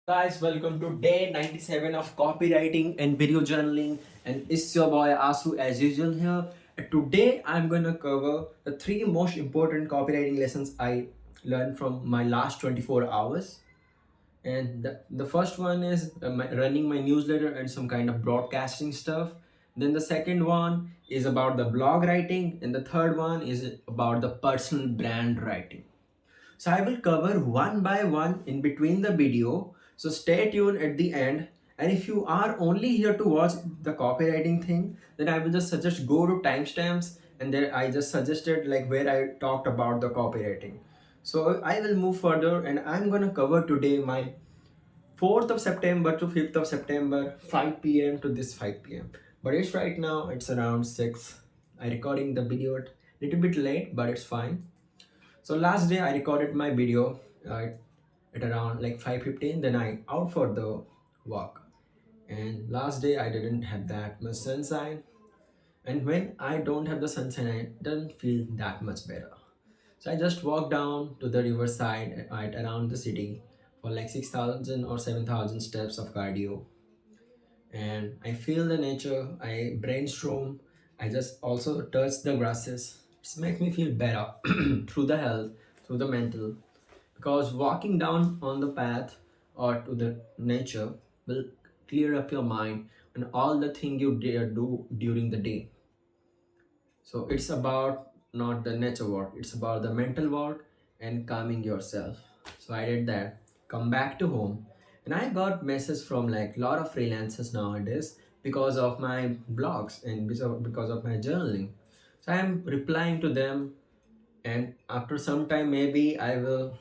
Guys, welcome to day 97 of copywriting and video journaling, and it's your boy Asu as usual here. And today I'm gonna cover the three most important copywriting lessons I learned from my last 24 hours. And the first one is running my newsletter and some kind of broadcasting stuff. Then the second one is about the blog writing, and the third one is about the personal brand writing. So I will cover one by one in between the video. So stay tuned at the end. And if you are only here to watch the copywriting thing, then I will just suggest go to timestamps, and there I just suggested like where I talked about the copywriting. So I will move further, and I'm gonna cover today my 4th of September to 5th of September, 5 p.m. to this 5 p.m. But it's right now, it's around 6. I recording the video a little bit late, but it's fine. So last day I recorded my video at around like 5:15. Then I out for the walk. And last day I didn't have that much sunshine. And when I don't have the sunshine, I don't feel that much better. So I just walked down to the riverside at around the city for like 6,000 or 7,000 steps of cardio. And I feel the nature. I brainstorm. I just also touch the grasses. It's make me feel better through the health, through the mental, because walking down on the path or to the nature will clear up your mind and all the thing you dare do during the day. So it's about not the nature work, it's about the mental work and calming yourself. So I did that, come back to home, and I got messages from like a lot of freelancers nowadays because of my blogs and because of my journaling. So I'm replying to them, and after some time maybe I will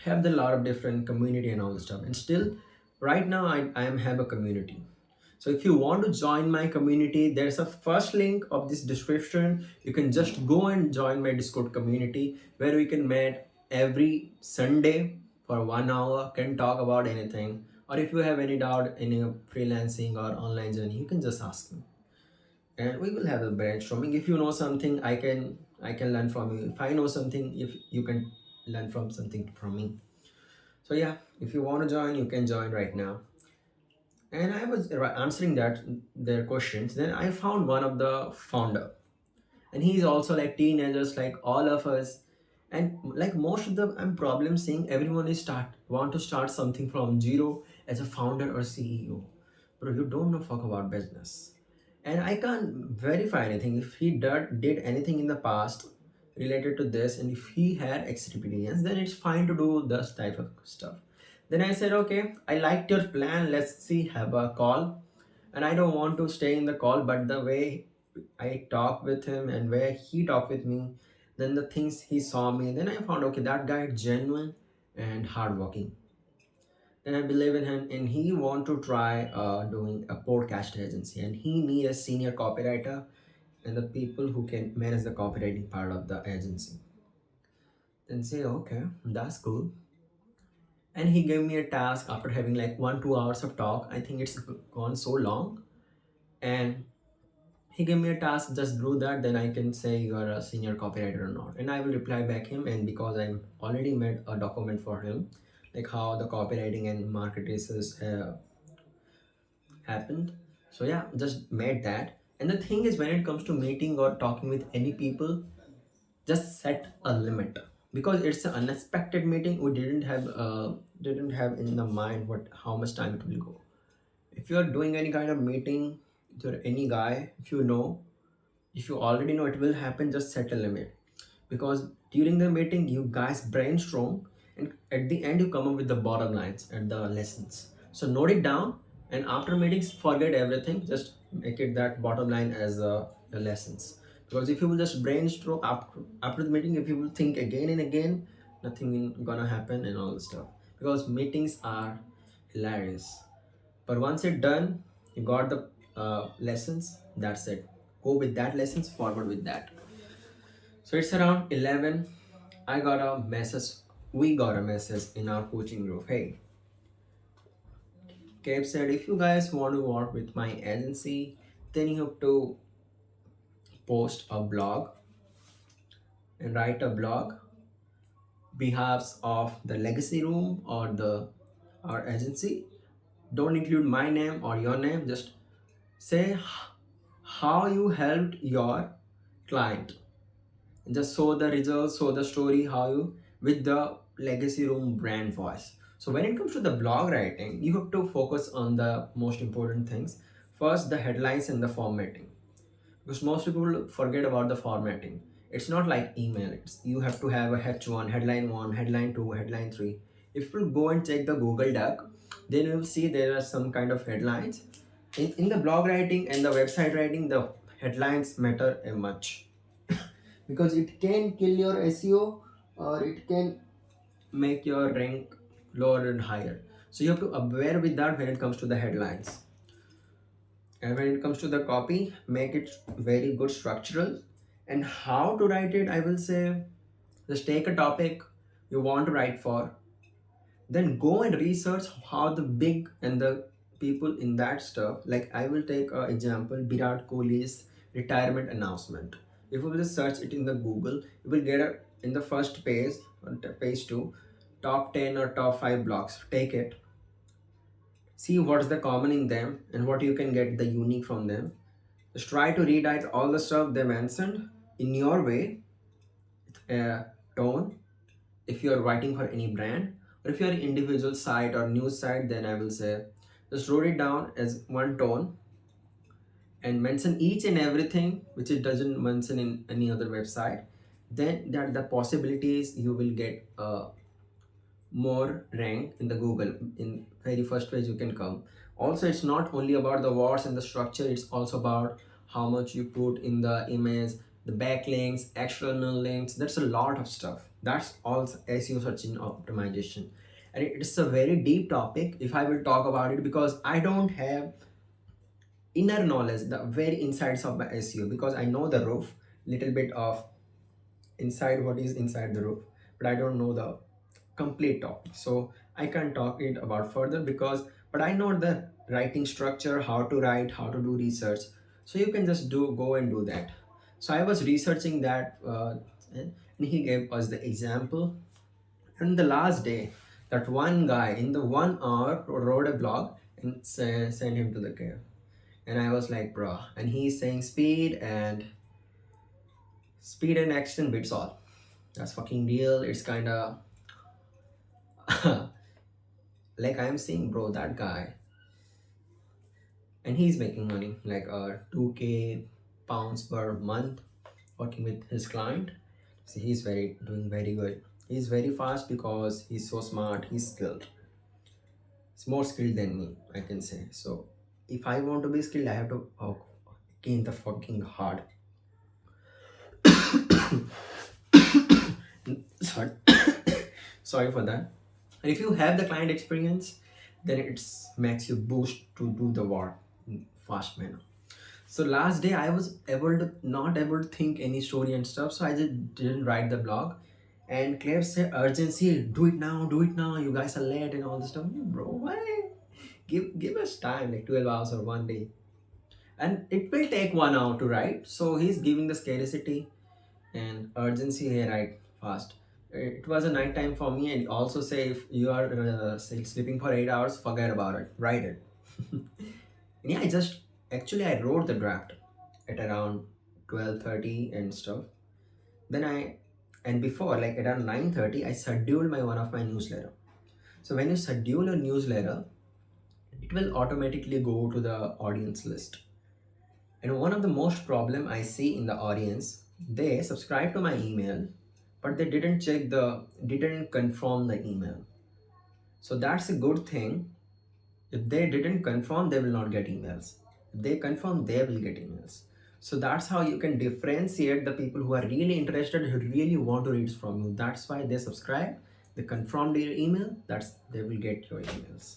have the lot of different community and all the stuff. And still right now I am have a community. So if you want to join my community, there's a first link of this description. You can just go and join my Discord community where we can meet every Sunday for 1 hour, can talk about anything. Or if you have any doubt in your freelancing or online journey, you can just ask me. And we will have a brainstorming. If you know something, I can learn from you. If I know something, if you can learn from something from me. So yeah, if you want to join, you can join right now. And I was answering their questions. Then I found one of the founder, and he's also like teenagers, like all of us. And like most of the I'm problem seeing everyone is start want to start something from zero as a founder or CEO. Bro, you don't know fuck about business, and I can't verify anything if he did anything in the past related to this, and if he had experience, then it's fine to do this type of stuff. Then I said, okay, I liked your plan, let's see, have a call. And I don't want to stay in the call, but the way I talk with him and where he talked with me, then the things he saw me, then I found, okay, that guy is genuine and hardworking. Then I believe in him, and he want to try doing a podcast agency, and he need a senior copywriter and the people who can manage the copywriting part of the agency. Then say, okay, that's cool. And he gave me a task after having like 1-2 hours of talk. I think it's gone so long, and he gave me a task, just do that, then I can say you are a senior copywriter or not. And I will reply back him, and because I'm already made a document for him, like how the copywriting and market research happened. So yeah, just made that. And the thing is, when it comes to meeting or talking with any people, just set a limit, because it's an unexpected meeting. We didn't have in the mind what how much time it will go. If you are doing any kind of meeting with any guy, if you already know it will happen, just set a limit, because during the meeting you guys brainstorm, and at the end you come up with the bottom lines and the lessons. So note it down, and after meetings forget everything, just make it that bottom line as the lessons. Because if you will just brainstorm after the meeting, if you will think again and again, nothing gonna happen and all the stuff. Because meetings are hilarious, but once it's done, you got the lessons, that's it. Go with that lessons, forward with that. So it's around 11. I got a message. We got a message in our coaching group. Hey, Cape said, if you guys want to work with my agency, then you have to post a blog and write a blog behalf of the legacy room or the or agency. Don't include my name or your name. Just say how you helped your client. Just show the results, show the story, how you with the legacy room brand voice. So when it comes to the blog writing, you have to focus on the most important things. First, the headlines and the formatting, because most people forget about the formatting. It's not like email. You have to have a h1, headline 1, headline 2, headline 3. If you go and check the Google Doc, then you will see there are some kind of headlines. In the blog writing and the website writing, the headlines matter a much, because it can kill your SEO, or it can make your rank lower and higher. So you have to aware with that when it comes to the headlines. And when it comes to the copy, make it very good structural. And how to write it, I will say, just take a topic you want to write for, then go and research how the big and the people in that stuff. Like I will take an example, Virat Kohli's retirement announcement. If you will just search it in the Google, you will get a, in the first page on page 2, top 10 or top 5 blogs. Take it, see what's the common in them and what you can get the unique from them. Just try to rewrite all the stuff they mentioned in your way, tone. If you're writing for any brand, or if you're an individual site or news site, then I will say just write it down as one tone and mention each and everything which it doesn't mention in any other website. Then that the possibilities you will get more rank in the Google. In very first page you can come. Also, it's not only about the words and the structure, it's also about how much you put in the image, the backlinks, external links. That's a lot of stuff. That's also SEO search engine optimization, and it's a very deep topic if I will talk about it, because I don't have inner knowledge, the very insides of my SEO, because I know the roof, little bit of inside what is inside the roof, but I don't know the complete topic. So I can't talk it about further, because but I know the writing structure, how to write, how to do research. So you can just do go and do that. So I was researching that, and he gave us the example. And the last day, that one guy in the 1 hour wrote a blog and sent him to the cave. And I was like, bro, and he's saying speed and action beats all. That's fucking real. It's kind of like I'm saying, bro, that guy, and he's making money like 2k pounds per month working with his client. So he's very doing very good. He's very fast because he's so smart. He's skilled. He's more skilled than me, I can say. So if I want to be skilled, I have to gain the fucking hard. Sorry, sorry for that. And if you have the client experience, then it's makes you boost to do the work in fast manner. So last day I was able to not able to think any story and stuff, so I just didn't write the blog. And Claire said urgency, do it now, you guys are late and all this stuff. Bro, why? Give us time, like 12 hours or 1 day. And it will take 1 hour to write. So he's giving the scarcity and urgency here, right? Fast. It was a night time for me, and also say if you are say sleeping for 8 hours, forget about it. Write it. Yeah, I just actually I wrote the draft at around 12:30 and stuff. Then I and before like around 9:30, I scheduled my one of my newsletter. So when you schedule a newsletter, it will automatically go to the audience list. And one of the most problem I see in the audience, they subscribe to my email, but they didn't confirm the email. So that's a good thing. If they didn't confirm, they will not get emails. If they confirm, they will get emails. So that's how you can differentiate the people who are really interested, who really want to read from you. That's why they subscribe, they confirmed your email, that's they will get your emails.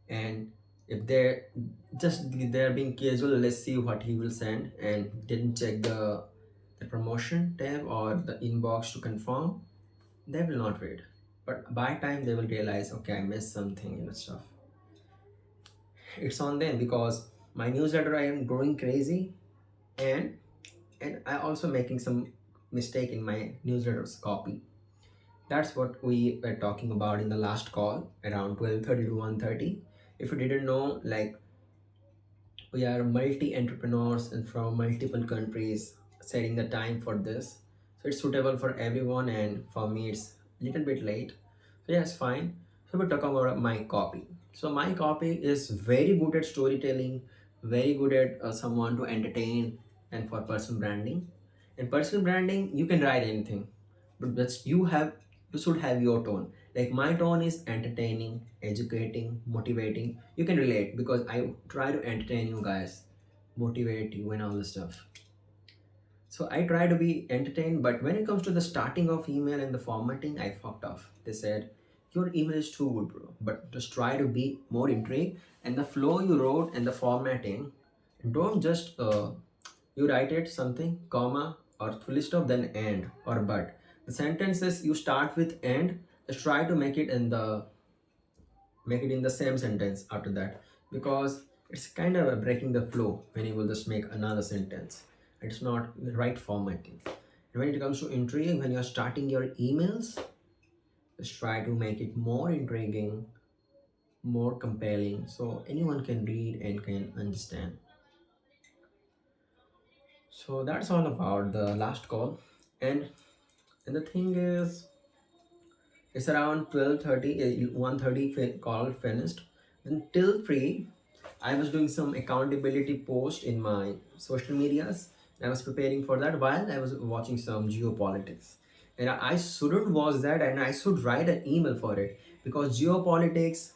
And if they're being casual, let's see what he will send, and didn't check the promotion tab or the inbox to confirm, they will not read. But by time they will realize, okay, I missed something and stuff. It's on them, because my newsletter I am growing crazy, and I also making some mistake in my newsletter's copy. That's what we were talking about in the last call around 12:30 to 1:30. If you didn't know, like, we are multi entrepreneurs and from multiple countries setting the time for this, so it's suitable for everyone, and for me it's a little bit late, so yes, fine. So we're talking about my copy. So my copy is very good at storytelling, very good at someone to entertain, and for personal branding. In personal branding you can write anything, but that's you should have your tone. Like my tone is entertaining, educating, motivating. You can relate because I try to entertain you guys, motivate you, and all the stuff. So I try to be entertained, but when it comes to the starting of email and the formatting, I fucked off. They said, your email is too good, bro. But just try to be more intrigued. And the flow you wrote and the formatting, don't just you write it something, comma, or full stop, then end or but. The sentences you start with end, just try to make it in the same sentence after that, because it's kind of breaking the flow when you will just make another sentence. It's not right formatting. And when it comes to intrigue, when you're starting your emails, just try to make it more intriguing, more compelling, so anyone can read and can understand. So that's all about the last call. And and the thing is, it's around 12:30, 1:30 call finished. Until 3, I was doing some accountability post in my social medias. I was preparing for that while I was watching some geopolitics. And I shouldn't watch that, and I should write an email for it, because geopolitics,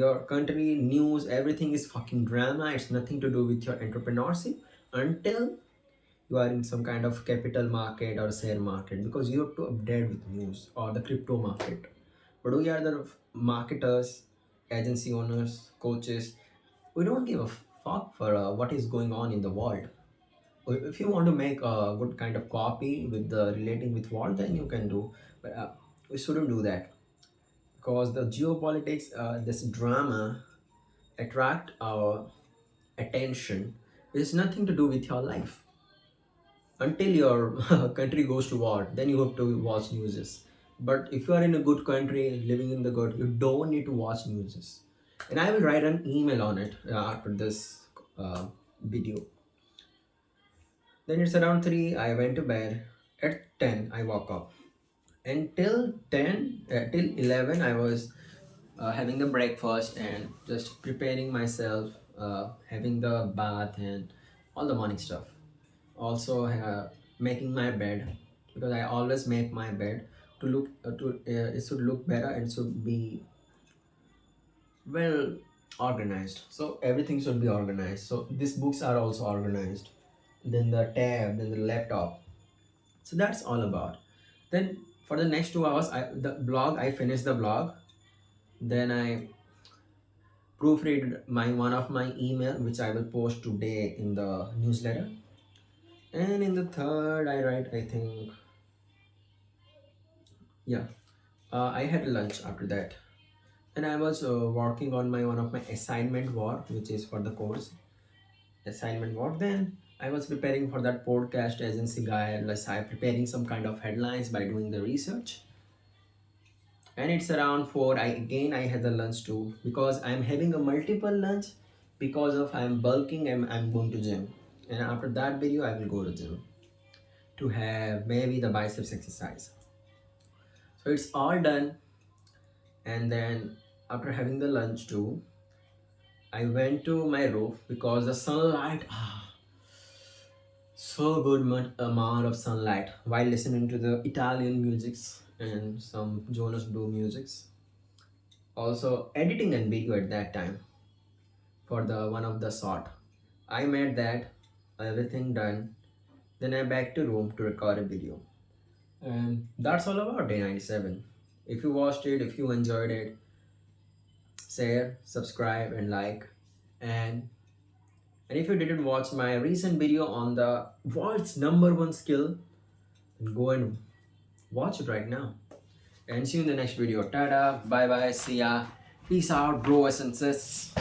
your country, news, everything is fucking drama. It's nothing to do with your entrepreneurship until you are in some kind of capital market or share market, because you have to update with news or the crypto market. But we are the marketers, agency owners, coaches. We don't give a fuck for what is going on in the world. If you want to make a good kind of copy with the relating with world, then you can do. But we shouldn't do that, because the geopolitics, this drama, attract our attention. It has nothing to do with your life. Until your country goes to war, then you have to watch newses. But if you are in a good country, living in the good, you don't need to watch newses. And I will write an email on it after this video. Then it's around 3, I went to bed. At 10 I woke up, and till 10 till 11 I was having the breakfast and just preparing myself, having the bath and all the morning stuff. Also making my bed, because I always make my bed to look it should look better and should be well organized. So everything should be organized. So these books are also organized. Then the tab, then the laptop. So that's all about. Then for the next 2 hours, I finished the blog. Then I proofread one of my email, which I will post today in the newsletter. And in the third, I write, I think, yeah, I had lunch after that. And I was working on my one of my assignment work, which is for the course assignment work. Then I was preparing for that podcast agency guy, and I preparing some kind of headlines by doing the research. And it's around 4. I had the lunch too, because I'm having a multiple lunch, because of I'm bulking and I'm going to gym. And after that video, I will go to gym to have maybe the biceps exercise. So it's all done. And then after having the lunch too, I went to my roof, because the sunlight, so good amount of sunlight, while listening to the Italian musics and some Jonas Blue musics. Also editing and video at that time for the one of the shot. I made that, everything done. Then I back to room to record a video. And that's all about day 97. If you watched it, if you enjoyed it, share, subscribe, and like. And and if you didn't watch my recent video on the world's #1 skill, then go and watch it right now. And see you in the next video. Tada, bye bye, see ya, peace out, bro essences.